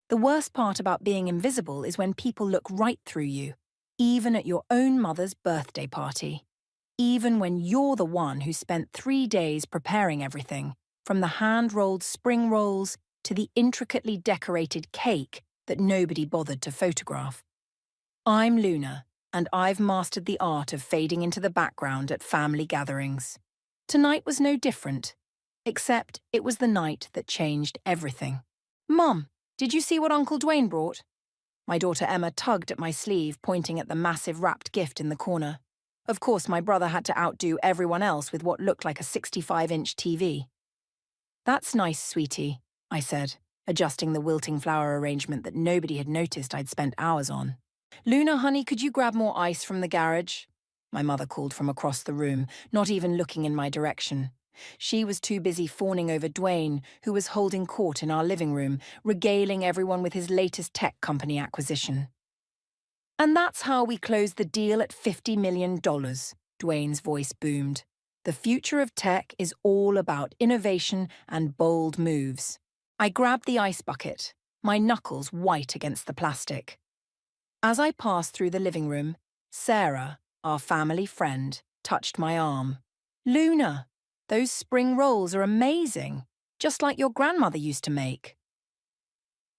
The worst part about being invisible is when people look right through you, even at your own mother's birthday party. Even when you're the one who spent 3 days preparing everything, from the hand-rolled spring rolls to the intricately decorated cake that nobody bothered to photograph. I'm Luna, and I've mastered the art of fading into the background at family gatherings. Tonight was no different, except it was the night that changed everything. Mum, did you see what Uncle Dwayne brought? My daughter Emma tugged at my sleeve, pointing at the massive wrapped gift in the corner. Of course, my brother had to outdo everyone else with what looked like a 65-inch TV. That's nice, sweetie, I said, adjusting the wilting flower arrangement that nobody had noticed I'd spent hours on. Luna, honey, could you grab more ice from the garage? My mother called from across the room, not even looking in my direction. She was too busy fawning over Dwayne, who was holding court in our living room, regaling everyone with his latest tech company acquisition. And that's how we closed the deal at $50 million, Dwayne's voice boomed. The future of tech is all about innovation and bold moves. I grabbed the ice bucket, my knuckles white against the plastic. As I passed through the living room, Sarah, our family friend, touched my arm. Luna, those spring rolls are amazing, just like your grandmother used to make.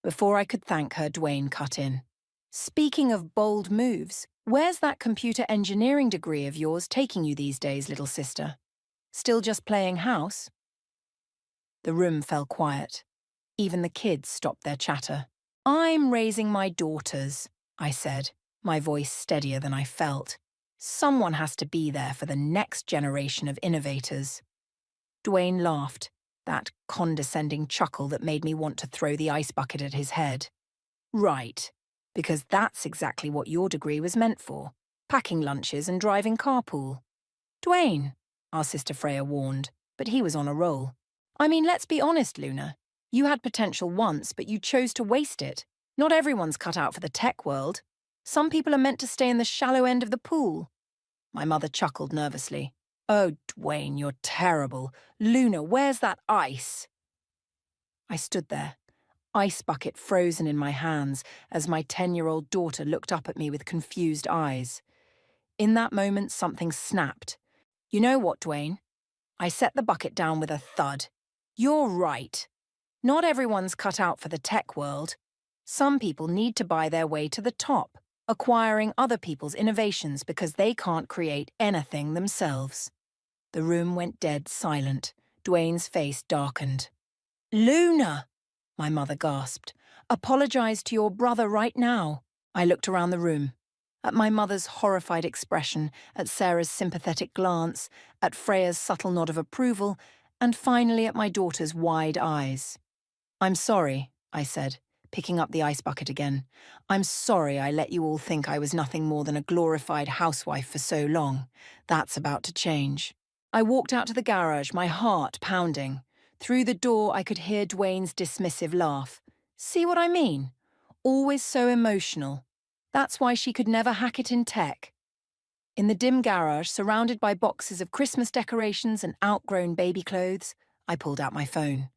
Before I could thank her, Dwayne cut in. Speaking of bold moves, where's that computer engineering degree of yours taking you these days, little sister? Still just playing house? The room fell quiet. Even the kids stopped their chatter. I'm raising my daughters, I said, my voice steadier than I felt. Someone has to be there for the next generation of innovators. Dwayne laughed, that condescending chuckle that made me want to throw the ice bucket at his head. Right, because that's exactly what your degree was meant for, packing lunches and driving carpool. Dwayne, our sister Freya warned, but he was on a roll. I mean, let's be honest, Luna. You had potential once, but you chose to waste it. Not everyone's cut out for the tech world. Some people are meant to stay in the shallow end of the pool. My mother chuckled nervously. Oh, Dwayne, you're terrible. Luna, where's that ice? I stood there, ice bucket frozen in my hands, as my 10-year-old daughter looked up at me with confused eyes. In that moment, something snapped. You know what, Dwayne? I set the bucket down with a thud. You're right. Not everyone's cut out for the tech world. Some people need to buy their way to the top, acquiring other people's innovations because they can't create anything themselves. The room went dead silent. Dwayne's face darkened. Luna, my mother gasped. Apologize to your brother right now. I looked around the room. At my mother's horrified expression, at Sarah's sympathetic glance, at Freya's subtle nod of approval, and finally at my daughter's wide eyes. I'm sorry, I said, picking up the ice bucket again. I'm sorry I let you all think I was nothing more than a glorified housewife for so long. That's about to change. I walked out to the garage, my heart pounding. Through the door, I could hear Dwayne's dismissive laugh. See what I mean? Always so emotional. That's why she could never hack it in tech. In the dim garage, surrounded by boxes of Christmas decorations and outgrown baby clothes, I pulled out my phone.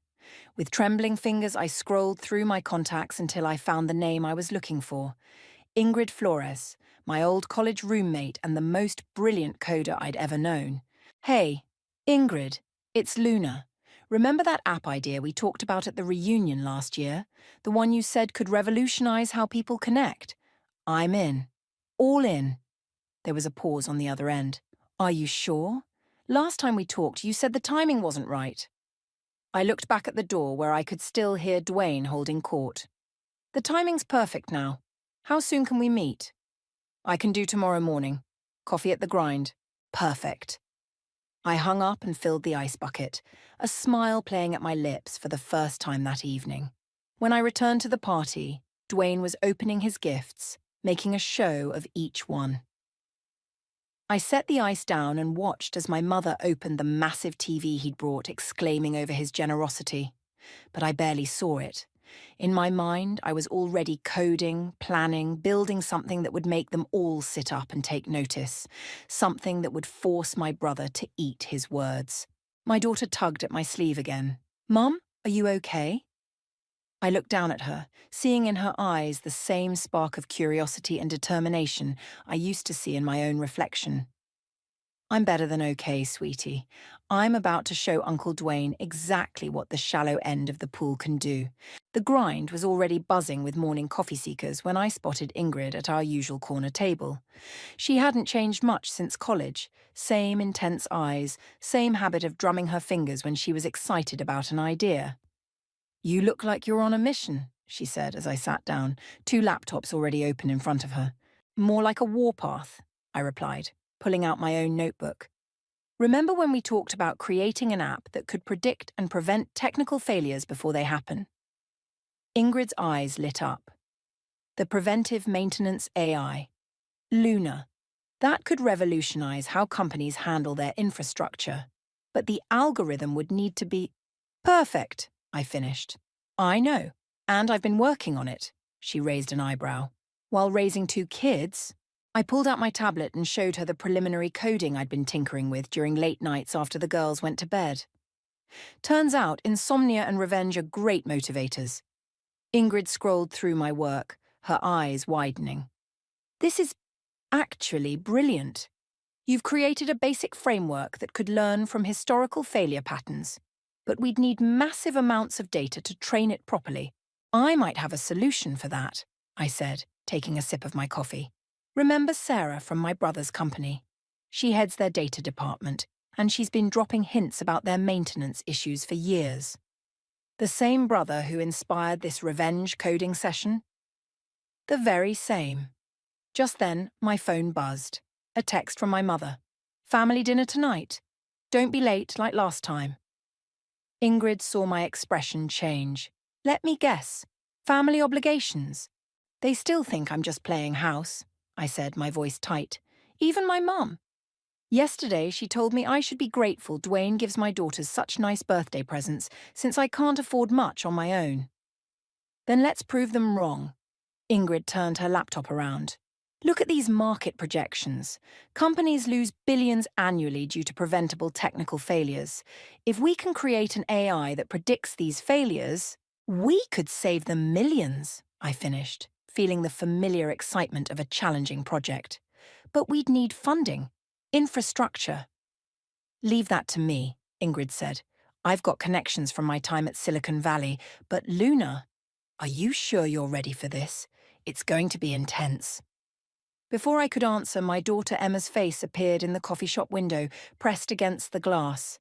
With trembling fingers, I scrolled through my contacts until I found the name I was looking for. Ingrid Flores, my old college roommate and the most brilliant coder I'd ever known. Hey, Ingrid, it's Luna. Remember that app idea we talked about at the reunion last year? The one you said could revolutionize how people connect? I'm in. All in. There was a pause on the other end. Are you sure? Last time we talked, you said the timing wasn't right. I looked back at the door where I could still hear Dwayne holding court. The timing's perfect now. How soon can we meet? I can do tomorrow morning. Coffee at the grind. Perfect. I hung up and filled the ice bucket, a smile playing at my lips for the first time that evening. When I returned to the party, Dwayne was opening his gifts, making a show of each one. I set the ice down and watched as my mother opened the massive TV he'd brought, exclaiming over his generosity. But I barely saw it. In my mind, I was already coding, planning, building something that would make them all sit up and take notice. Something that would force my brother to eat his words. My daughter tugged at my sleeve again. Mum, are you okay? I looked down at her, seeing in her eyes the same spark of curiosity and determination I used to see in my own reflection. I'm better than okay, sweetie. I'm about to show Uncle Dwayne exactly what the shallow end of the pool can do. The grind was already buzzing with morning coffee seekers when I spotted Ingrid at our usual corner table. She hadn't changed much since college. Same intense eyes, same habit of drumming her fingers when she was excited about an idea. "You look like you're on a mission," she said as I sat down, two laptops already open in front of her. "More like a warpath," I replied, pulling out my own notebook. "Remember when we talked about creating an app that could predict and prevent technical failures before they happen?" Ingrid's eyes lit up. The Preventive Maintenance AI. Luna. That could revolutionize how companies handle their infrastructure. But the algorithm would need to be perfect, I finished. "I know, and I've been working on it," she raised an eyebrow. While raising two kids, I pulled out my tablet and showed her the preliminary coding I'd been tinkering with during late nights after the girls went to bed. Turns out insomnia and revenge are great motivators. Ingrid scrolled through my work, her eyes widening. "This is actually brilliant. You've created a basic framework that could learn from historical failure patterns, but we'd need massive amounts of data to train it properly. I might have a solution for that," I said, taking a sip of my coffee. "Remember Sarah from my brother's company? She heads their data department, and she's been dropping hints about their maintenance issues for years. The same brother who inspired this revenge coding session? The very same." Just then, my phone buzzed. A text from my mother. "Family dinner tonight. Don't be late like last time." Ingrid saw my expression change. "Let me guess. Family obligations. They still think I'm just playing house," I said, my voice tight. "Even my mum. Yesterday, she told me I should be grateful Dwayne gives my daughters such nice birthday presents, since I can't afford much on my own." "Then let's prove them wrong." Ingrid turned her laptop around. "Look at these market projections. Companies lose billions annually due to preventable technical failures. If we can create an AI that predicts these failures, we could save them millions," I finished, feeling the familiar excitement of a challenging project. "But we'd need funding, infrastructure." "Leave that to me," Ingrid said. "I've got connections from my time at Silicon Valley, but Luna, are you sure you're ready for this? It's going to be intense." Before I could answer, my daughter Emma's face appeared in the coffee shop window, pressed against the glass.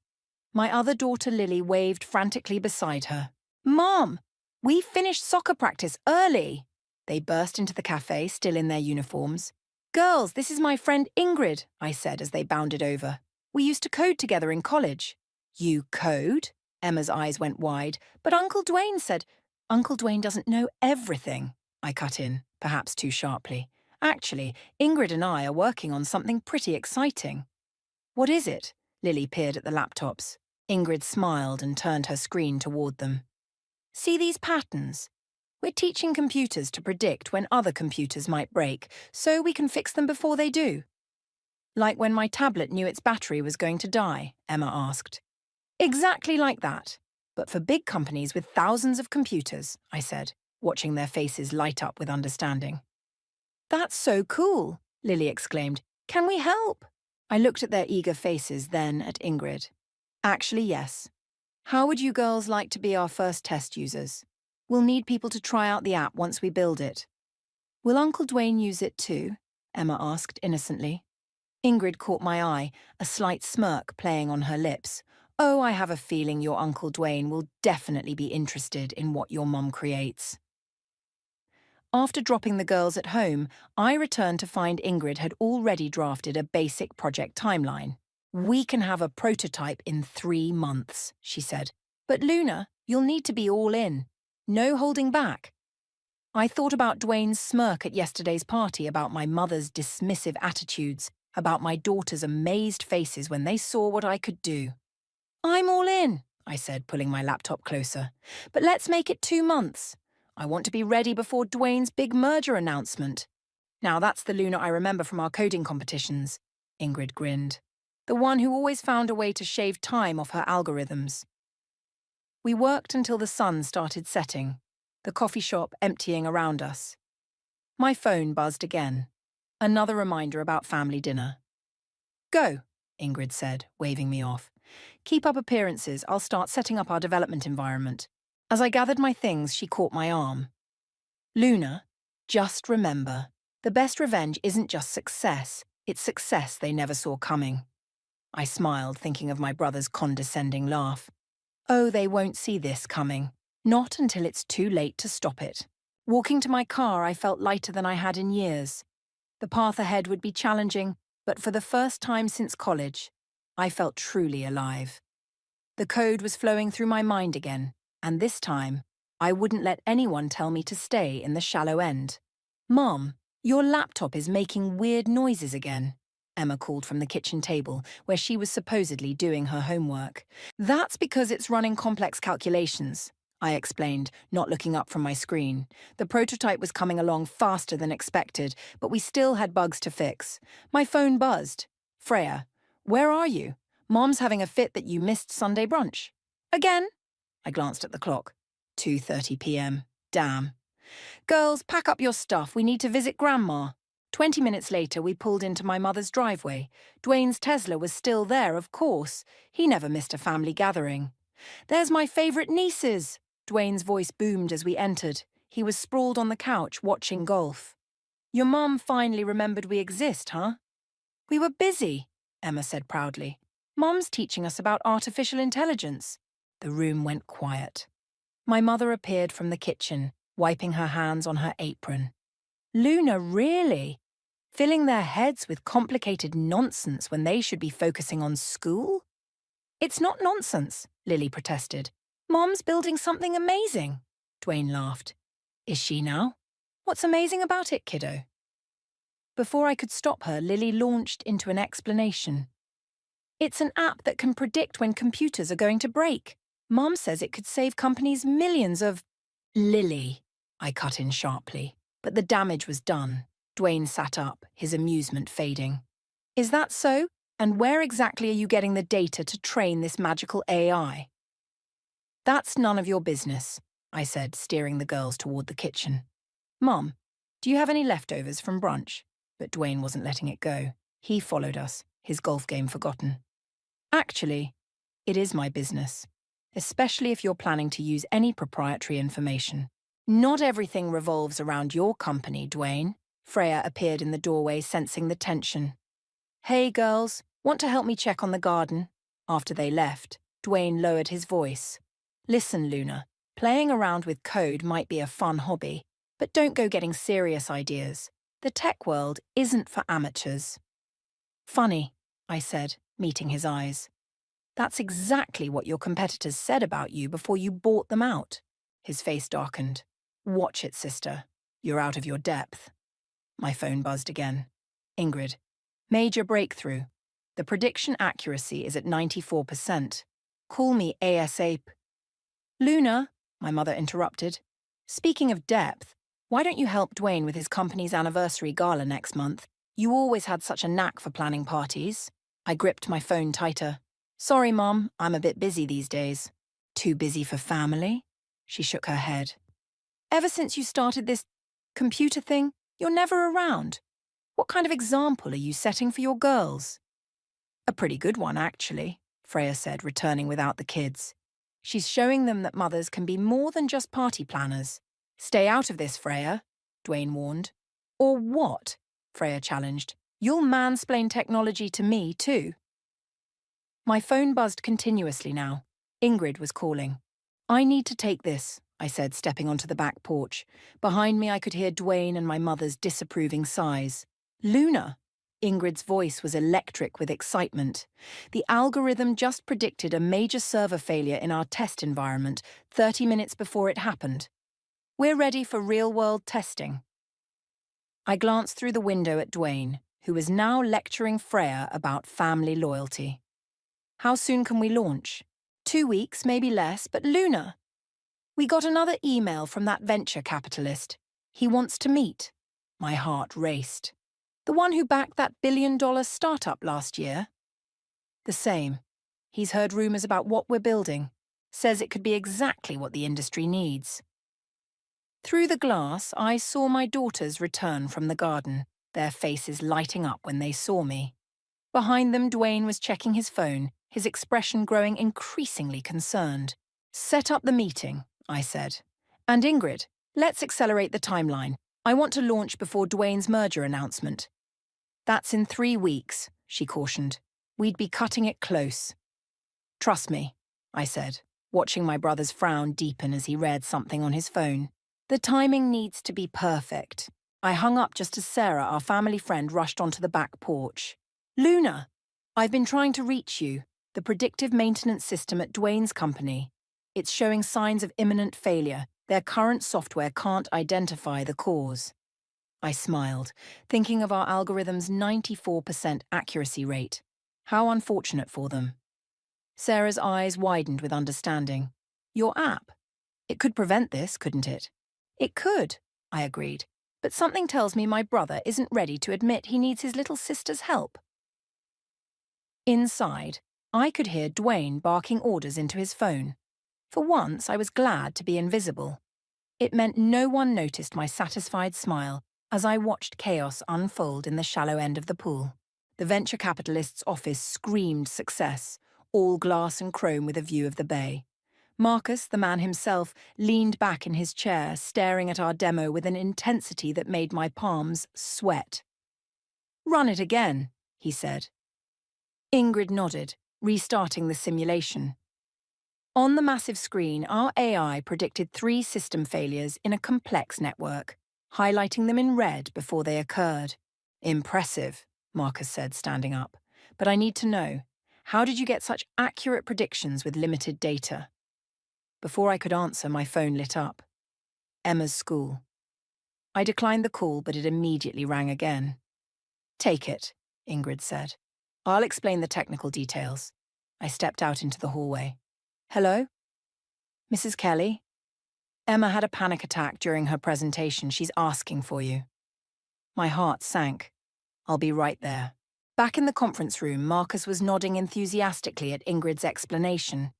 My other daughter Lily waved frantically beside her. "Mom, we finished soccer practice early." They burst into the cafe, still in their uniforms. "Girls, this is my friend Ingrid," I said as they bounded over. "We used to code together in college." "You code?" Emma's eyes went wide. "But Uncle Dwayne said—" "Uncle Dwayne doesn't know everything," I cut in, perhaps too sharply. "Actually, Ingrid and I are working on something pretty exciting." "What is it?" Lily peered at the laptops. Ingrid smiled and turned her screen toward them. "See these patterns? We're teaching computers to predict when other computers might break, so we can fix them before they do." "Like when my tablet knew its battery was going to die?" Emma asked. "Exactly like that. But for big companies with thousands of computers," I said, watching their faces light up with understanding. "That's so cool," Lily exclaimed. "Can we help?" I looked at their eager faces, then at Ingrid. "Actually, yes. How would you girls like to be our first test users? We'll need people to try out the app once we build it." "Will Uncle Dwayne use it too?" Emma asked innocently. Ingrid caught my eye, a slight smirk playing on her lips. "Oh, I have a feeling your Uncle Dwayne will definitely be interested in what your mum creates." After dropping the girls at home, I returned to find Ingrid had already drafted a basic project timeline. "We can have a prototype in 3 months," she said. "But Luna, you'll need to be all in. No holding back." I thought about Dwayne's smirk at yesterday's party, about my mother's dismissive attitudes, about my daughter's amazed faces when they saw what I could do. "I'm all in," I said, pulling my laptop closer. "But let's make it 2 months. I want to be ready before Dwayne's big merger announcement." "Now that's the Luna I remember from our coding competitions," Ingrid grinned. "The one who always found a way to shave time off her algorithms." We worked until the sun started setting. the coffee shop emptying around us. My phone buzzed again. Another reminder about family dinner. Go, Ingrid said, waving me off. Keep up appearances, I'll start setting up our development environment. As I gathered my things, she caught my arm. Luna, just remember, the best revenge isn't just success, it's success they never saw coming. I smiled, thinking of my brother's condescending laugh. Oh, they won't see this coming. Not until it's too late to stop it. Walking to my car, I felt lighter than I had in years. The path ahead would be challenging, but for the first time since college, I felt truly alive. The code was flowing through my mind again, and this time, I wouldn't let anyone tell me to stay in the shallow end. Mom, your laptop is making weird noises again, Emma called from the kitchen table, where she was supposedly doing her homework. That's because it's running complex calculations, I explained, not looking up from my screen. The prototype was coming along faster than expected, but we still had bugs to fix. My phone buzzed. Freya, where are you? Mom's having a fit that you missed Sunday brunch. Again? I glanced at the clock. 2:30 p.m. Damn. Girls, pack up your stuff. We need to visit Grandma. 20 minutes later, we pulled into my mother's driveway. Dwayne's Tesla was still there, of course. He never missed a family gathering. There's my favourite nieces. Dwayne's voice boomed as we entered. He was sprawled on the couch, watching golf. Your mum finally remembered we exist, huh? We were busy, Emma said proudly. Mom's teaching us about artificial intelligence. The room went quiet. My mother appeared from the kitchen, wiping her hands on her apron. Luna, really? Filling their heads with complicated nonsense when they should be focusing on school? It's not nonsense, Lily protested. Mom's building something amazing. Dwayne laughed. Is she now? What's amazing about it, kiddo? Before I could stop her, Lily launched into an explanation. It's an app that can predict when computers are going to break. Mom says it could save companies millions of… Lily, I cut in sharply. But the damage was done. Dwayne sat up, his amusement fading. Is that so? And where exactly are you getting the data to train this magical AI? That's none of your business, I said, steering the girls toward the kitchen. Mom, do you have any leftovers from brunch? But Dwayne wasn't letting it go. He followed us, his golf game forgotten. Actually, it is my business, especially if you're planning to use any proprietary information. Not everything revolves around your company, Dwayne. Freya appeared in the doorway, sensing the tension. Hey, girls, want to help me check on the garden? After they left, Dwayne lowered his voice. Listen, Luna, playing around with code might be a fun hobby, but don't go getting serious ideas. The tech world isn't for amateurs. Funny, I said, meeting his eyes. That's exactly what your competitors said about you before you bought them out. His face darkened. Watch it, sister. You're out of your depth. My phone buzzed again. Ingrid. Major breakthrough. The prediction accuracy is at 94%. Call me ASAP. Luna, my mother interrupted. Speaking of depth, why don't you help Dwayne with his company's anniversary gala next month? You always had such a knack for planning parties. I gripped my phone tighter. Sorry, Mom, I'm a bit busy these days. Too busy for family? She shook her head. Ever since you started this computer thing, you're never around. What kind of example are you setting for your girls? A pretty good one, actually, Freya said, returning without the kids. She's showing them that mothers can be more than just party planners. Stay out of this, Freya, Dwayne warned. Or what? Freya challenged. You'll mansplain technology to me, too. My phone buzzed continuously now. Ingrid was calling. I need to take this, I said, stepping onto the back porch. Behind me, I could hear Dwayne and my mother's disapproving sighs. Luna! Ingrid's voice was electric with excitement. The algorithm just predicted a major server failure in our test environment 30 minutes before it happened. We're ready for real-world testing. I glanced through the window at Dwayne, who was now lecturing Freya about family loyalty. How soon can we launch? 2 weeks, maybe less, but Luna! We got another email from that venture capitalist. He wants to meet. My heart raced. The one who backed that billion-dollar startup last year? The same. He's heard rumors about what we're building. Says it could be exactly what the industry needs. Through the glass, I saw my daughters return from the garden, their faces lighting up when they saw me. Behind them, Dwayne was checking his phone, his expression growing increasingly concerned. "Set up the meeting," I said. "And Ingrid, let's accelerate the timeline. I want to launch before Dwayne's merger announcement." "That's in 3 weeks," she cautioned. "We'd be cutting it close." "Trust me," I said, watching my brother's frown deepen as he read something on his phone. "The timing needs to be perfect." I hung up just as Sarah, our family friend, rushed onto the back porch. "Luna, I've been trying to reach you, the predictive maintenance system at Dwayne's company. It's showing signs of imminent failure. Their current software can't identify the cause." I smiled, thinking of our algorithm's 94% accuracy rate. How unfortunate for them. Sarah's eyes widened with understanding. "Your app? It could prevent this, couldn't it?" "It could," I agreed. "But something tells me my brother isn't ready to admit he needs his little sister's help." Inside, I could hear Dwayne barking orders into his phone. For once, I was glad to be invisible. It meant no one noticed my satisfied smile as I watched chaos unfold in the shallow end of the pool. The venture capitalist's office screamed success, all glass and chrome with a view of the bay. Marcus, the man himself, leaned back in his chair, staring at our demo with an intensity that made my palms sweat. "Run it again," he said. Ingrid nodded, restarting the simulation. On the massive screen, our AI predicted 3 system failures in a complex network, highlighting them in red before they occurred. "Impressive," Marcus said, standing up. "But I need to know, how did you get such accurate predictions with limited data?" Before I could answer, my phone lit up. Emma's school. I declined the call, but it immediately rang again. "Take it," Ingrid said. "I'll explain the technical details." I stepped out into the hallway. "Hello? Mrs. Kelly? Emma had a panic attack during her presentation. She's asking for you." My heart sank. "I'll be right there." Back in the conference room, Marcus was nodding enthusiastically at Ingrid's explanation.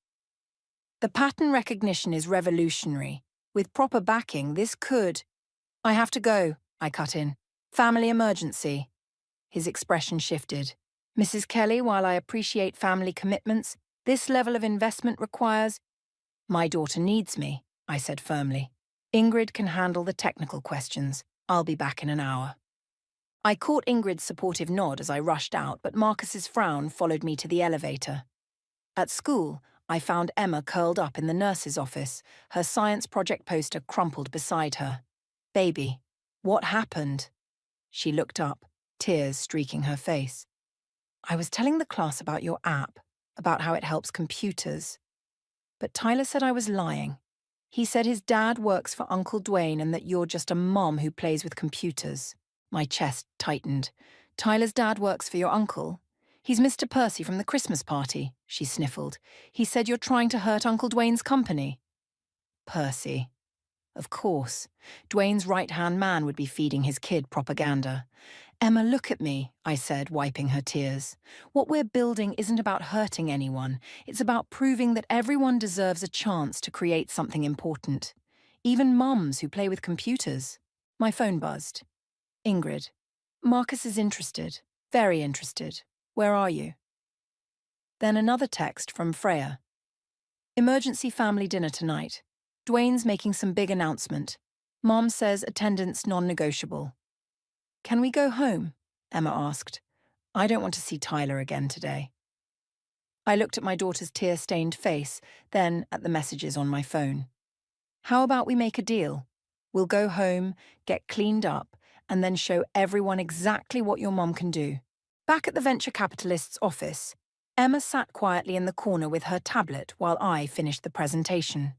"The pattern recognition is revolutionary. With proper backing, this could—" "I have to go," I cut in. "Family emergency." His expression shifted. "Mrs. Kelly, while I appreciate family commitments, this level of investment requires—" "My daughter needs me," I said firmly. "Ingrid can handle the technical questions. I'll be back in an hour." I caught Ingrid's supportive nod as I rushed out, but Marcus's frown followed me to the elevator. At school, I found Emma curled up in the nurse's office, her science project poster crumpled beside her. "Baby, what happened?" She looked up, tears streaking her face. "I was telling the class about your app, about how it helps computers. But Tyler said I was lying. He said his dad works for Uncle Dwayne and that you're just a mom who plays with computers." My chest tightened. "Tyler's dad works for your uncle? He's Mr. Percy from the Christmas party," she sniffled. "He said you're trying to hurt Uncle Dwayne's company." Percy. Of course. Dwayne's right-hand man would be feeding his kid propaganda. "Emma, look at me," I said, wiping her tears. "What we're building isn't about hurting anyone. It's about proving that everyone deserves a chance to create something important. Even mums who play with computers." My phone buzzed. "Ingrid, Marcus is interested. Very interested. Where are you?" Then another text from Freya. "Emergency family dinner tonight. Dwayne's making some big announcement. Mom says attendance non-negotiable." "Can we go home?" Emma asked. "I don't want to see Tyler again today." I looked at my daughter's tear-stained face, then at the messages on my phone. "How about we make a deal? We'll go home, get cleaned up, and then show everyone exactly what your mom can do." Back at the venture capitalist's office, Emma sat quietly in the corner with her tablet while I finished the presentation.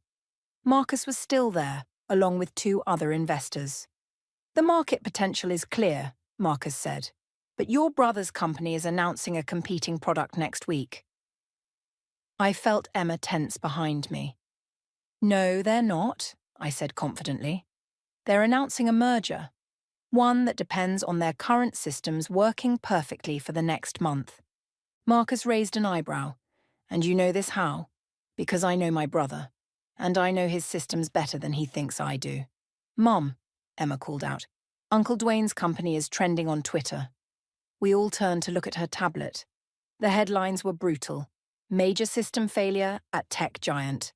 Marcus was still there, along with 2 other investors. "The market potential is clear," Marcus said, "but your brother's company is announcing a competing product next week." I felt Emma tense behind me. "No, they're not," I said confidently. "They're announcing a merger, one that depends on their current systems working perfectly for the next month." Marcus raised an eyebrow. "And you know this how?" "Because I know my brother, and I know his systems better than he thinks I do." Mom, Emma called out. Uncle Dwayne's company is trending on Twitter. We all turned to look at her tablet. The headlines were brutal. Major system failure at tech giant.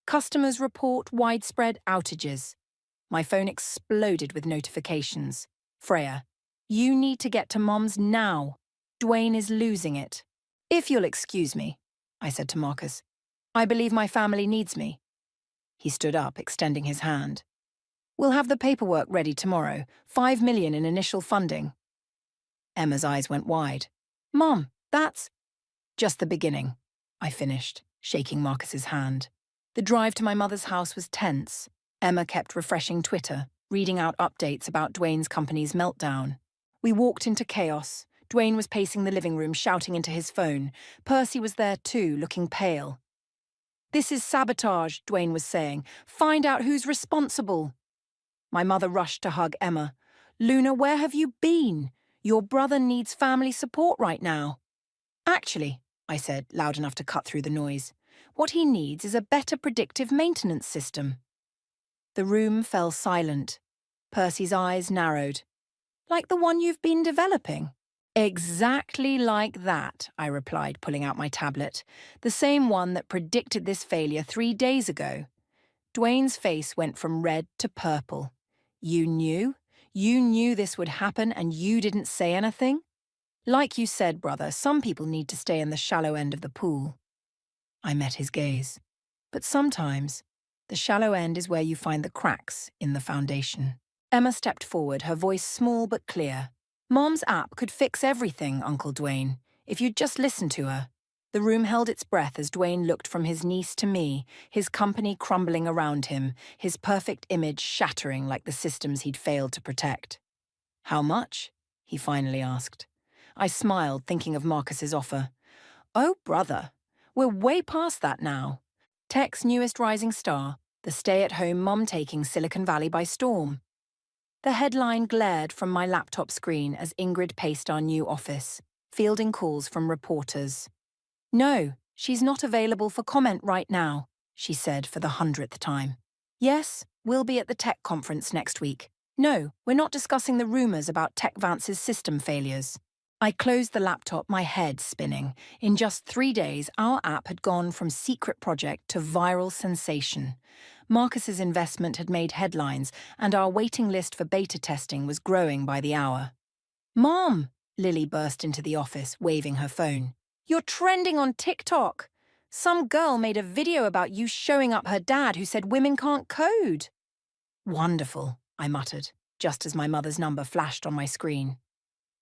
Customers report widespread outages. My phone exploded with notifications. Freya, you need to get to Mom's now. Dwayne is losing it. If you'll excuse me, I said to Marcus. I believe my family needs me. He stood up, extending his hand. We'll have the paperwork ready tomorrow. 5 million in initial funding. Emma's eyes went wide. Mom, that's just the beginning, I finished, shaking Marcus's hand. The drive to my mother's house was tense. Emma kept refreshing Twitter, reading out updates about Dwayne's company's meltdown. We walked into chaos. Dwayne was pacing the living room, shouting into his phone. Percy was there too, looking pale. This is sabotage, Dwayne was saying. Find out who's responsible. My mother rushed to hug Emma. Luna, where have you been? Your brother needs family support right now. Actually, I said, loud enough to cut through the noise, what he needs is a better predictive maintenance system. The room fell silent. Percy's eyes narrowed. Like the one you've been developing? Exactly like that, I replied, pulling out my tablet. The same one that predicted this failure 3 days ago. Dwayne's face went from red to purple. You knew? You knew this would happen and you didn't say anything? Like you said, brother, some people need to stay in the shallow end of the pool. I met his gaze. But sometimes, the shallow end is where you find the cracks in the foundation. Emma stepped forward, her voice small but clear. Mom's app could fix everything, Uncle Dwayne, if you'd just listen to her. The room held its breath as Dwayne looked from his niece to me, his company crumbling around him, his perfect image shattering like the systems he'd failed to protect. How much? He finally asked. I smiled, thinking of Marcus's offer. Oh, brother, we're way past that now. Tech's newest rising star, the stay-at-home mom taking Silicon Valley by storm. The headline glared from my laptop screen as Ingrid paced our new office, fielding calls from reporters. No, she's not available for comment right now, she said for the 100th time. Yes, we'll be at the tech conference next week. No, we're not discussing the rumors about TechVance's system failures. I closed the laptop, my head spinning. In just 3 days, our app had gone from secret project to viral sensation. Marcus's investment had made headlines, and our waiting list for beta testing was growing by the hour. Mom! Lily burst into the office, waving her phone. You're trending on TikTok! Some girl made a video about you showing up her dad who said women can't code. Wonderful, I muttered, just as my mother's number flashed on my screen.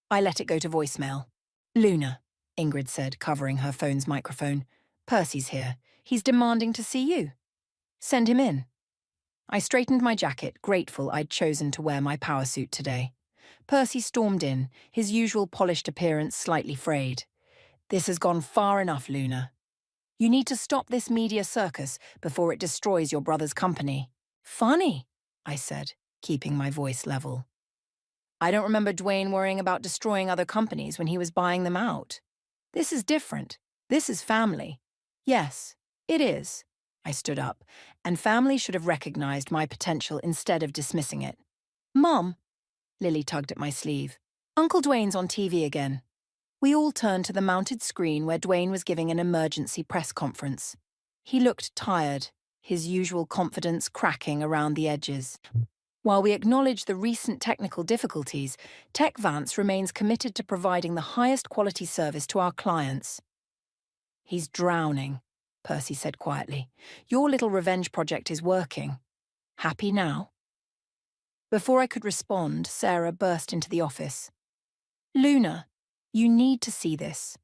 I let it go to voicemail. Luna, Ingrid said, covering her phone's microphone. Percy's here. He's demanding to see you. Send him in. I straightened my jacket, grateful I'd chosen to wear my power suit today. Percy stormed in, his usual polished appearance slightly frayed. This has gone far enough, Luna. You need to stop this media circus before it destroys your brother's company. Funny, I said, keeping my voice level. I don't remember Dwayne worrying about destroying other companies when he was buying them out. This is different. This is family. Yes, it is. I stood up, and family should have recognized my potential instead of dismissing it. Mom, Lily tugged at my sleeve. Uncle Dwayne's on TV again. We all turned to the mounted screen where Dwayne was giving an emergency press conference. He looked tired, his usual confidence cracking around the edges. While we acknowledge the recent technical difficulties, TechVance remains committed to providing the highest quality service to our clients. He's drowning, Percy said quietly. Your little revenge project is working. Happy now? Before I could respond, Sarah burst into the office. Luna, you need to see this.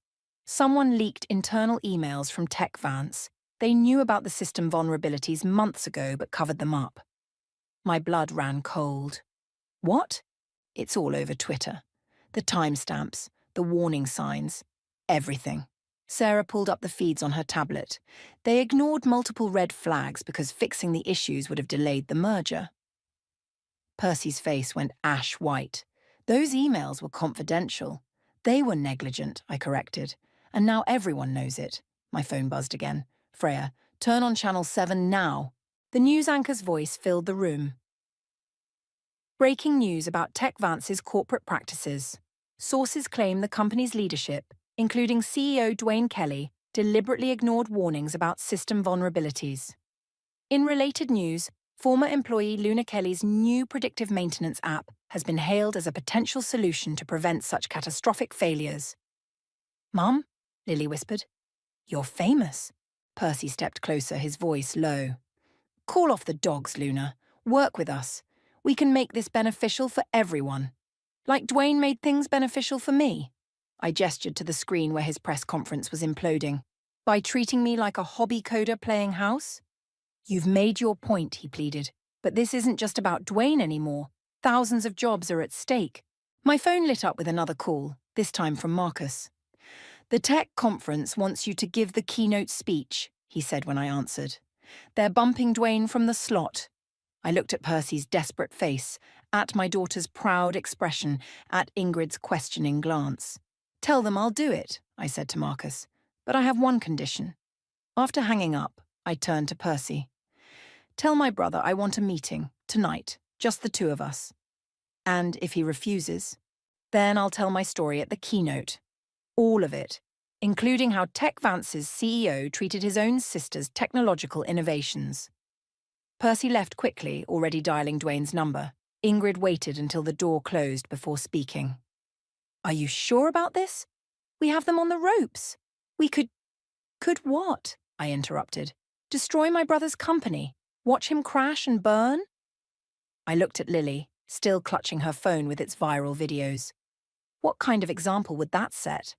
Someone leaked internal emails from TechVance. They knew about the system vulnerabilities months ago but covered them up. My blood ran cold. What? It's all over Twitter. The timestamps, the warning signs, everything. Sarah pulled up the feeds on her tablet. They ignored multiple red flags because fixing the issues would have delayed the merger. Percy's face went ash white. Those emails were confidential. They were negligent, I corrected. And now everyone knows it. My phone buzzed again. Freya, turn on Channel 7 now. The news anchor's voice filled the room. Breaking news about TechVance's corporate practices. Sources claim the company's leadership, including CEO Dwayne Kelly, deliberately ignored warnings about system vulnerabilities. In related news, former employee Luna Kelly's new predictive maintenance app has been hailed as a potential solution to prevent such catastrophic failures. "Mum," Lily whispered. "You're famous." Percy stepped closer, his voice low. "Call off the dogs, Luna. Work with us. We can make this beneficial for everyone. Like Dwayne made things beneficial for me." I gestured to the screen where his press conference was imploding. "By treating me like a hobby coder playing house?" "You've made your point," he pleaded. "But this isn't just about Dwayne anymore. Thousands of jobs are at stake." My phone lit up with another call, this time from Marcus. "The tech conference wants you to give the keynote speech," he said when I answered. "They're bumping Dwayne from the slot." I looked at Percy's desperate face, at my daughter's proud expression, at Ingrid's questioning glance. "Tell them I'll do it," I said to Marcus. "But I have one condition." After hanging up, I turned to Percy. "Tell my brother I want a meeting, tonight, just the two of us. And if he refuses, then I'll tell my story at the keynote. All of it, including how TechVance's CEO treated his own sister's technological innovations." Percy left quickly, already dialing Dwayne's number. Ingrid waited until the door closed before speaking. "Are you sure about this? We have them on the ropes. We could..." "Could what?" I interrupted. "Destroy my brother's company? Watch him crash and burn?" I looked at Lily, still clutching her phone with its viral videos. "What kind of example would that set?"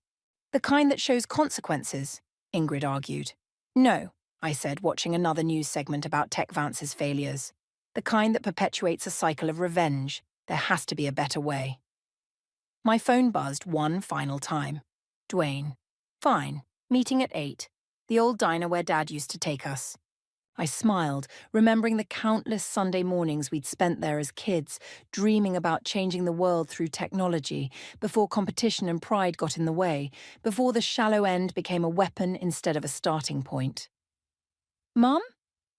"The kind that shows consequences," Ingrid argued. "No," I said, watching another news segment about TechVance's failures. "The kind that perpetuates a cycle of revenge. There has to be a better way." My phone buzzed one final time. Dwayne. "Fine. Meeting at 8. The old diner where Dad used to take us." I smiled, remembering the countless Sunday mornings we'd spent there as kids, dreaming about changing the world through technology, before competition and pride got in the way, before the shallow end became a weapon instead of a starting point. "Mum?"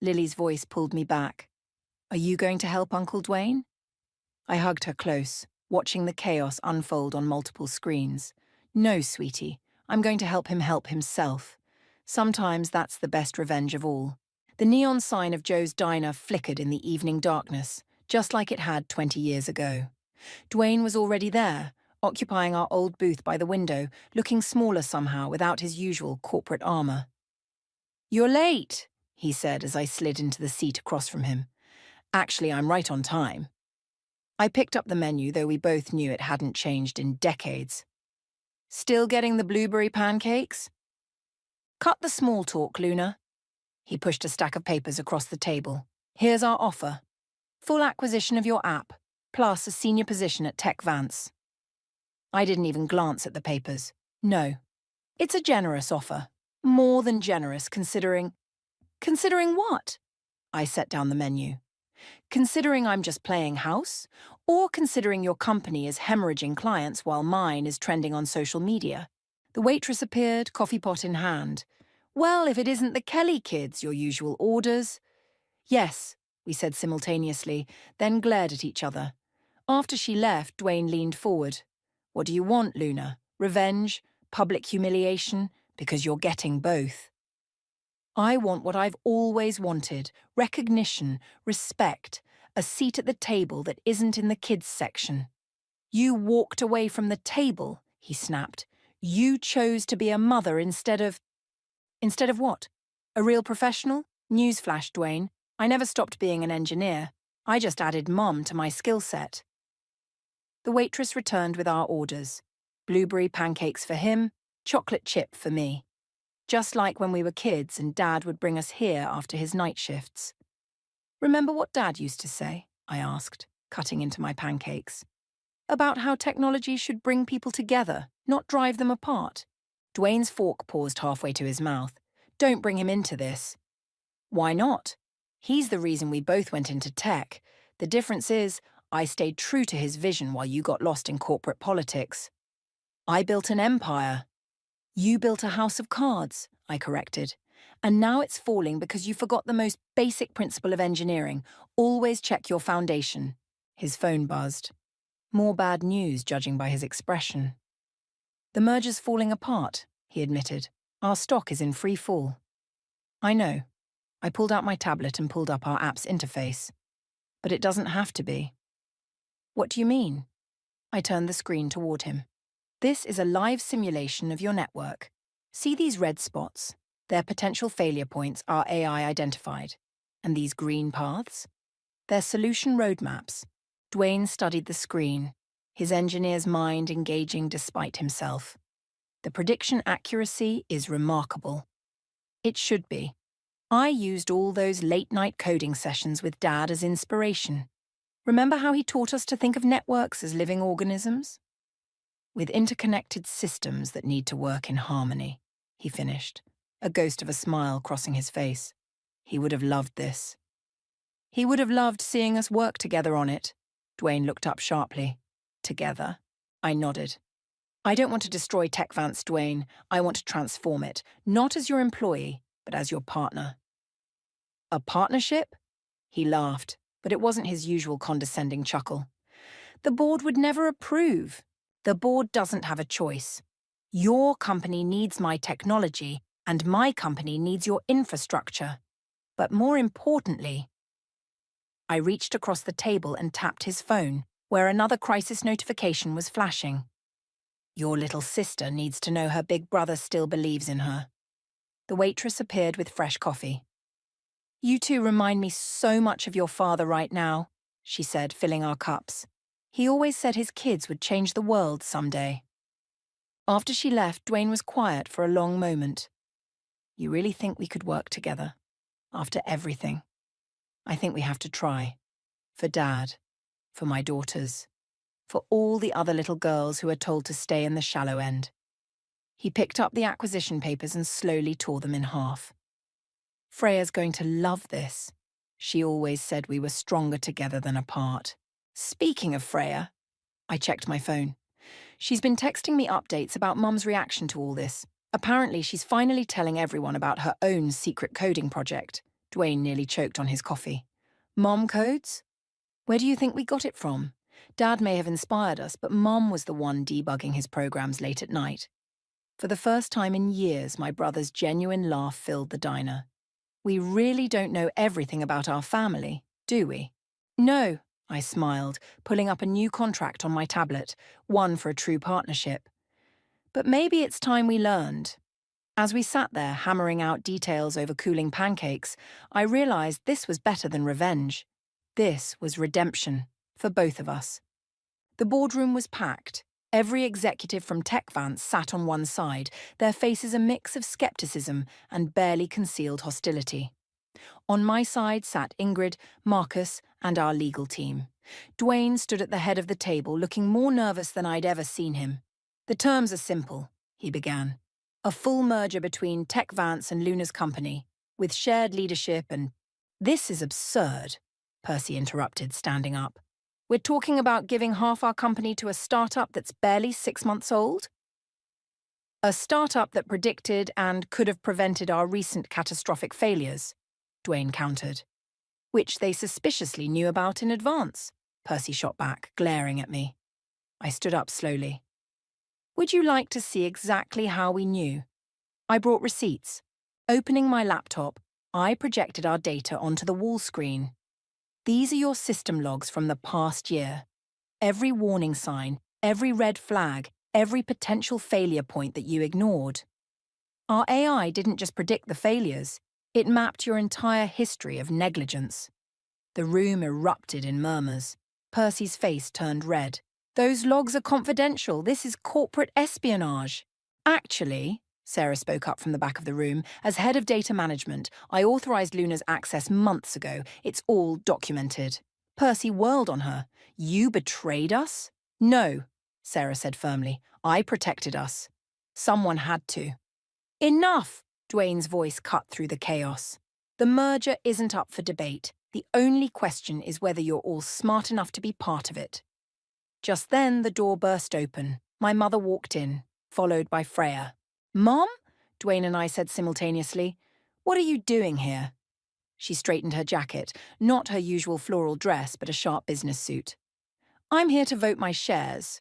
Lily's voice pulled me back. "Are you going to help Uncle Dwayne?" I hugged her close, watching the chaos unfold on multiple screens. "No, sweetie. I'm going to help himself. Sometimes that's the best revenge of all." The neon sign of Joe's diner flickered in the evening darkness, just like it had 20 years ago. Dwayne was already there, occupying our old booth by the window, looking smaller somehow without his usual corporate armor. "You're late," he said as I slid into the seat across from him. "Actually, I'm right on time." I picked up the menu, though we both knew it hadn't changed in decades. "Still getting the blueberry pancakes?" "Cut the small talk, Luna." He pushed a stack of papers across the table. "Here's our offer. Full acquisition of your app, plus a senior position at TechVance." I didn't even glance at the papers. "No. It's a generous offer. More than generous, considering..." "Considering what?" I set down the menu. "Considering I'm just playing house? Or considering your company is hemorrhaging clients while mine is trending on social media?" The waitress appeared, coffee pot in hand. "Well, if it isn't the Kelly kids, your usual orders." "Yes," we said simultaneously, then glared at each other. After she left, Dwayne leaned forward. "What do you want, Luna? Revenge? Public humiliation? Because you're getting both." "I want what I've always wanted: recognition, respect, a seat at the table that isn't in the kids' section." "You walked away from the table," he snapped. "You chose to be a mother instead of..." "Instead of what? A real professional? Newsflash, Dwayne. I never stopped being an engineer. I just added mom to my skill set." The waitress returned with our orders. Blueberry pancakes for him, chocolate chip for me. Just like when we were kids and Dad would bring us here after his night shifts. "Remember what Dad used to say?" I asked, cutting into my pancakes. "About how technology should bring people together, not drive them apart." Dwayne's fork paused halfway to his mouth. "Don't bring him into this." "Why not? He's the reason we both went into tech. The difference is, I stayed true to his vision while you got lost in corporate politics." "I built an empire." "You built a house of cards," I corrected. "And now it's falling because you forgot the most basic principle of engineering. Always check your foundation." His phone buzzed. More bad news, judging by his expression. The merger's falling apart, he admitted. Our stock is in free fall. I know. I pulled out my tablet and pulled up our app's interface. But it doesn't have to be. What do you mean? I turned the screen toward him. This is a live simulation of your network. See these red spots? Their potential failure points are AI identified. And these green paths? They're solution roadmaps. Dwayne studied the screen, his engineer's mind engaging despite himself. The prediction accuracy is remarkable. It should be. I used all those late-night coding sessions with Dad as inspiration. Remember how he taught us to think of networks as living organisms? With interconnected systems that need to work in harmony, he finished, a ghost of a smile crossing his face. He would have loved this. He would have loved seeing us work together on it. Dwayne looked up sharply. Together? I nodded. I don't want to destroy TechVance, Dwayne. I want to transform it, not as your employee, but as your partner. A partnership? He laughed, but it wasn't his usual condescending chuckle. The board would never approve. The board doesn't have a choice. Your company needs my technology, and my company needs your infrastructure. But more importantly, I reached across the table and tapped his phone, where another crisis notification was flashing. Your little sister needs to know her big brother still believes in her. The waitress appeared with fresh coffee. You two remind me so much of your father right now, she said, filling our cups. He always said his kids would change the world someday. After she left, Dwayne was quiet for a long moment. You really think we could work together? After everything? I think we have to try. For Dad. For my daughters. For all the other little girls who are told to stay in the shallow end. He picked up the acquisition papers and slowly tore them in half. Freya's going to love this. She always said we were stronger together than apart. Speaking of Freya, I checked my phone. She's been texting me updates about Mum's reaction to all this. Apparently, she's finally telling everyone about her own secret coding project. Dwayne nearly choked on his coffee. Mom codes? Where do you think we got it from? Dad may have inspired us, but Mom was the one debugging his programs late at night. For the first time in years, my brother's genuine laugh filled the diner. We really don't know everything about our family, do we? No, I smiled, pulling up a new contract on my tablet, one for a true partnership. But maybe it's time we learned. As we sat there hammering out details over cooling pancakes, I realized this was better than revenge. This was redemption, for both of us. The boardroom was packed. Every executive from TechVance sat on one side, their faces a mix of skepticism and barely concealed hostility. On my side sat Ingrid, Marcus, and our legal team. Dwayne stood at the head of the table, looking more nervous than I'd ever seen him. The terms are simple, he began. A full merger between TechVance and Luna's company, with shared leadership and— This is absurd, Percy interrupted, standing up. We're talking about giving half our company to a startup that's barely 6 months old? A startup that predicted and could have prevented our recent catastrophic failures, Dwayne countered. Which they suspiciously knew about in advance, Percy shot back, glaring at me. I stood up slowly. Would you like to see exactly how we knew? I brought receipts. Opening my laptop, I projected our data onto the wall screen. These are your system logs from the past year. Every warning sign, every red flag, every potential failure point that you ignored. Our AI didn't just predict the failures, it mapped your entire history of negligence. The room erupted in murmurs. Percy's face turned red. Those logs are confidential. This is corporate espionage. Actually, Sarah spoke up from the back of the room, as head of data management, I authorized Luna's access months ago. It's all documented. Percy whirled on her. You betrayed us? No, Sarah said firmly. I protected us. Someone had to. Enough! Dwayne's voice cut through the chaos. The merger isn't up for debate. The only question is whether you're all smart enough to be part of it. Just then, the door burst open. My mother walked in, followed by Freya. Mom? Dwayne and I said simultaneously. What are you doing here? She straightened her jacket, not her usual floral dress, but a sharp business suit. I'm here to vote my shares.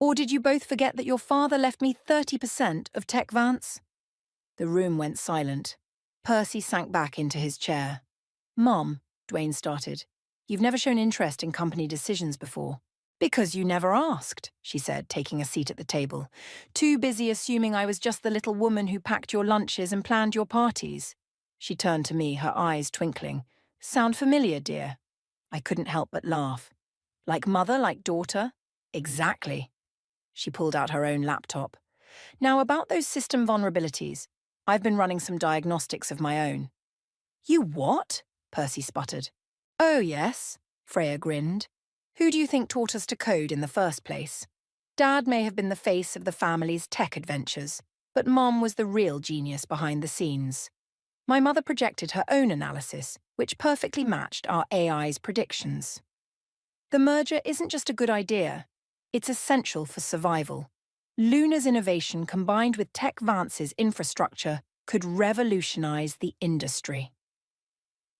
Or did you both forget that your father left me 30% of Tech Vance? The room went silent. Percy sank back into his chair. Mum, Dwayne started, you've never shown interest in company decisions before. Because you never asked, she said, taking a seat at the table. Too busy assuming I was just the little woman who packed your lunches and planned your parties. She turned to me, her eyes twinkling. Sound familiar, dear? I couldn't help but laugh. Like mother, like daughter? Exactly. She pulled out her own laptop. Now, about those system vulnerabilities, I've been running some diagnostics of my own. You what? Percy sputtered. Oh, yes, Freya grinned. Who do you think taught us to code in the first place? Dad may have been the face of the family's tech adventures, but Mom was the real genius behind the scenes. My mother projected her own analysis, which perfectly matched our AI's predictions. The merger isn't just a good idea, it's essential for survival. Luna's innovation combined with Tech Vance's infrastructure could revolutionize the industry.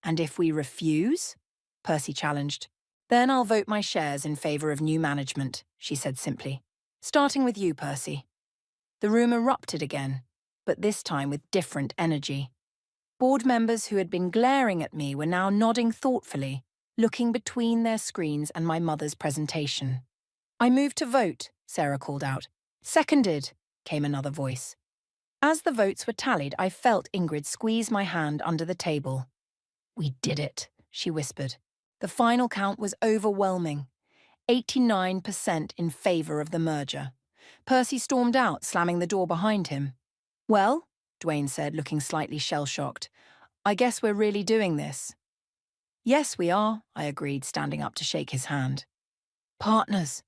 And if we refuse? Percy challenged. Then I'll vote my shares in favor of new management, she said simply. Starting with you, Percy. The room erupted again, but this time with different energy. Board members who had been glaring at me were now nodding thoughtfully, looking between their screens and my mother's presentation. I move to vote, Sarah called out. Seconded, came another voice. As the votes were tallied, I felt Ingrid squeeze my hand under the table. We did it, she whispered. The final count was overwhelming. 89% in favor of the merger. Percy stormed out, slamming the door behind him. Well, Dwayne said, looking slightly shell-shocked, I guess we're really doing this. Yes, we are, I agreed, standing up to shake his hand. Partners.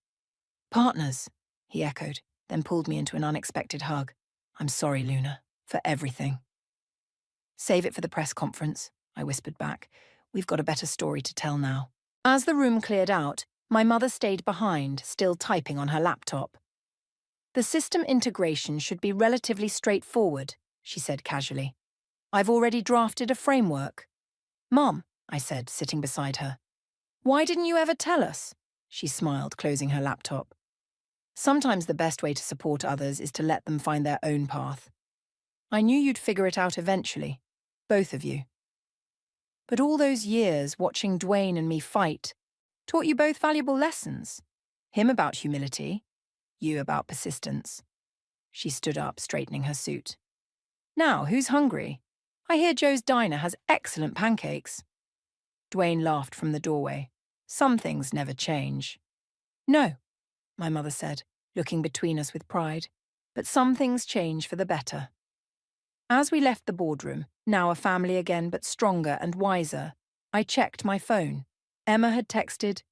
Partners, he echoed, then pulled me into an unexpected hug. I'm sorry, Luna, for everything. Save it for the press conference, I whispered back. We've got a better story to tell now. As the room cleared out, my mother stayed behind, still typing on her laptop. The system integration should be relatively straightforward, she said casually. I've already drafted a framework. Mom, I said, sitting beside her. Why didn't you ever tell us? She smiled, closing her laptop. Sometimes the best way to support others is to let them find their own path. I knew you'd figure it out eventually, both of you. But all those years watching Dwayne and me fight taught you both valuable lessons. Him about humility, you about persistence. She stood up, straightening her suit. Now, who's hungry? I hear Joe's Diner has excellent pancakes. Dwayne laughed from the doorway. Some things never change. No, my mother said, looking between us with pride. But some things change for the better. As we left the boardroom, now a family again but stronger and wiser, I checked my phone. Emma had texted,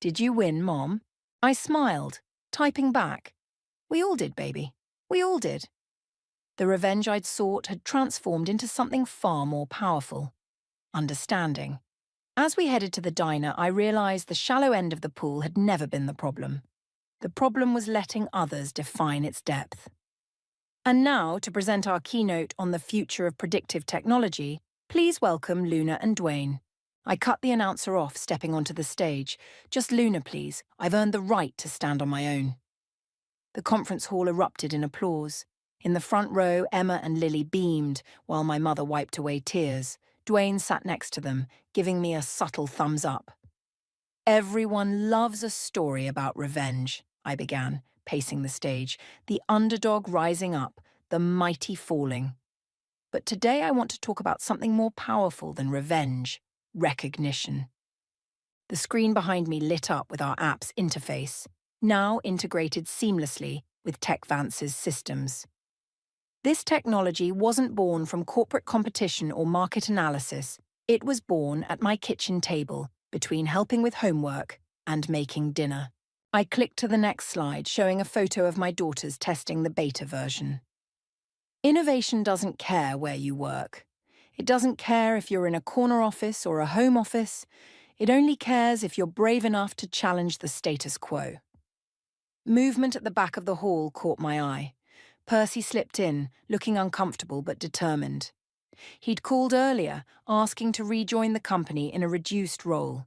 Did you win, Mom? I smiled, typing back. We all did, baby. We all did. The revenge I'd sought had transformed into something far more powerful. Understanding. As we headed to the diner, I realized the shallow end of the pool had never been the problem. The problem was letting others define its depth. And now, to present our keynote on the future of predictive technology, please welcome Luna and Dwayne. I cut the announcer off, stepping onto the stage. Just Luna, please. I've earned the right to stand on my own. The conference hall erupted in applause. In the front row, Emma and Lily beamed, while my mother wiped away tears. Dwayne sat next to them, giving me a subtle thumbs up. Everyone loves a story about revenge, I began, pacing the stage, the underdog rising up, the mighty falling. But today I want to talk about something more powerful than revenge, recognition. The screen behind me lit up with our app's interface, now integrated seamlessly with Tech Vance's systems. This technology wasn't born from corporate competition or market analysis. It was born at my kitchen table, between helping with homework and making dinner. I clicked to the next slide, showing a photo of my daughters testing the beta version. Innovation doesn't care where you work. It doesn't care if you're in a corner office or a home office. It only cares if you're brave enough to challenge the status quo. Movement at the back of the hall caught my eye. Percy slipped in, looking uncomfortable but determined. He'd called earlier, asking to rejoin the company in a reduced role.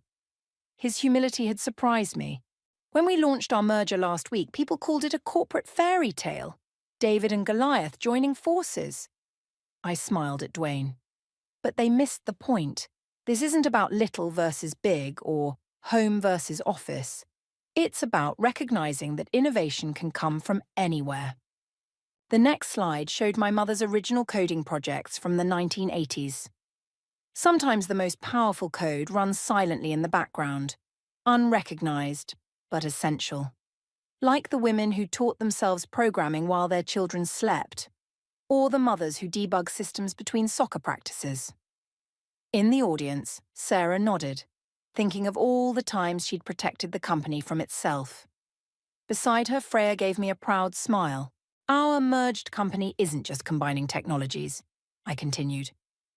His humility had surprised me. When we launched our merger last week, people called it a corporate fairy tale. David and Goliath joining forces. I smiled at Dwayne. But they missed the point. This isn't about little versus big or home versus office. It's about recognizing that innovation can come from anywhere. The next slide showed my mother's original coding projects from the 1980s. Sometimes the most powerful code runs silently in the background, unrecognized, but essential. Like the women who taught themselves programming while their children slept, or the mothers who debug systems between soccer practices. In the audience, Sarah nodded, thinking of all the times she'd protected the company from itself. Beside her, Freya gave me a proud smile. Our merged company isn't just combining technologies, I continued.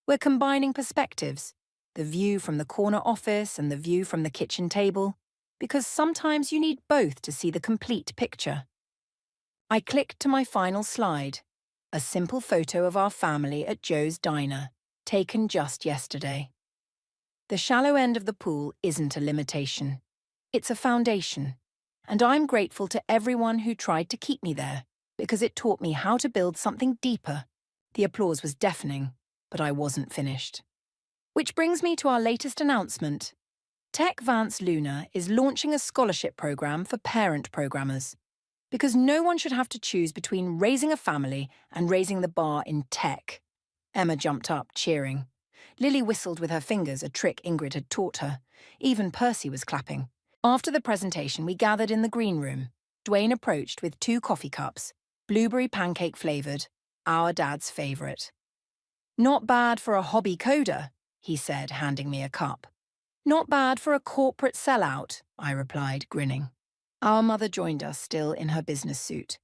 We're combining perspectives, the view from the corner office and the view from the kitchen table, because sometimes you need both to see the complete picture. I clicked to my final slide, a simple photo of our family at Joe's Diner, taken just yesterday. The shallow end of the pool isn't a limitation. It's a foundation, and I'm grateful to everyone who tried to keep me there, because it taught me how to build something deeper. The applause was deafening, but I wasn't finished. Which brings me to our latest announcement. Tech Vance Luna is launching a scholarship program for parent programmers, because no one should have to choose between raising a family and raising the bar in tech. Emma jumped up, cheering. Lily whistled with her fingers, a trick Ingrid had taught her. Even Percy was clapping. After the presentation, we gathered in the green room. Dwayne approached with 2 coffee cups, blueberry pancake flavoured, our dad's favourite. Not bad for a hobby coder, he said, handing me a cup. Not bad for a corporate sellout, I replied, grinning. Our mother joined us, still in her business suit.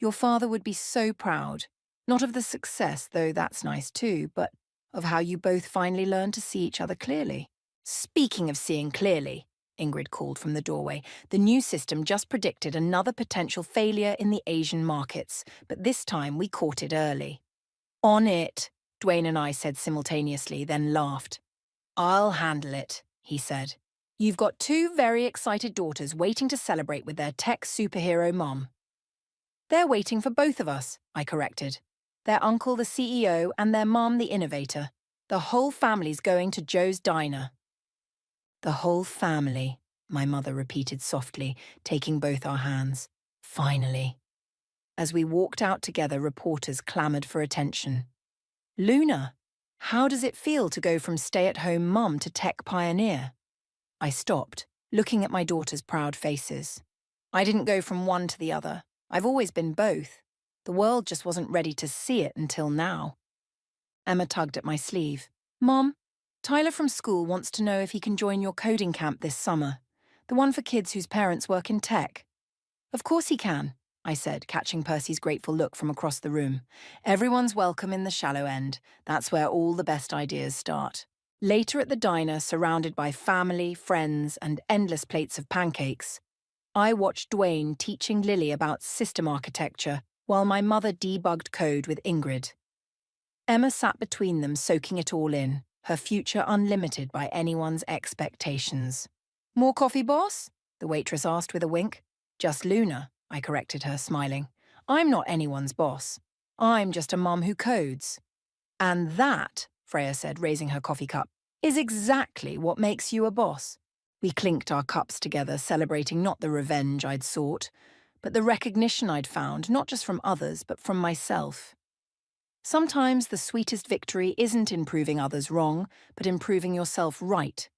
Your father would be so proud, not of the success, though that's nice too, but of how you both finally learned to see each other clearly. Speaking of seeing clearly, Ingrid called from the doorway, the new system just predicted another potential failure in the Asian markets, but this time we caught it early. On it, Dwayne and I said simultaneously, then laughed. I'll handle it, he said. You've got 2 very excited daughters waiting to celebrate with their tech superhero mom. They're waiting for both of us, I corrected. Their uncle the CEO and their mom the innovator. The whole family's going to Joe's Diner. The whole family, my mother repeated softly, taking both our hands. Finally. As we walked out together, reporters clamoured for attention. Luna, how does it feel to go from stay-at-home mum to tech pioneer? I stopped, looking at my daughters' proud faces. I didn't go from one to the other. I've always been both. The world just wasn't ready to see it until now. Emma tugged at my sleeve. Mom, Tyler from school wants to know if he can join your coding camp this summer, the one for kids whose parents work in tech. Of course he can, I said, catching Percy's grateful look from across the room. Everyone's welcome in the shallow end. That's where all the best ideas start. Later at the diner, surrounded by family, friends, and endless plates of pancakes, I watched Dwayne teaching Lily about system architecture while my mother debugged code with Ingrid. Emma sat between them, soaking it all in, her future unlimited by anyone's expectations. More coffee, boss? The waitress asked with a wink. Just Luna, I corrected her, smiling. I'm not anyone's boss. I'm just a mum who codes. And that, Freya said, raising her coffee cup, is exactly what makes you a boss. We clinked our cups together, celebrating not the revenge I'd sought, but the recognition I'd found, not just from others, but from myself. Sometimes the sweetest victory isn't in proving others wrong, but in proving yourself right.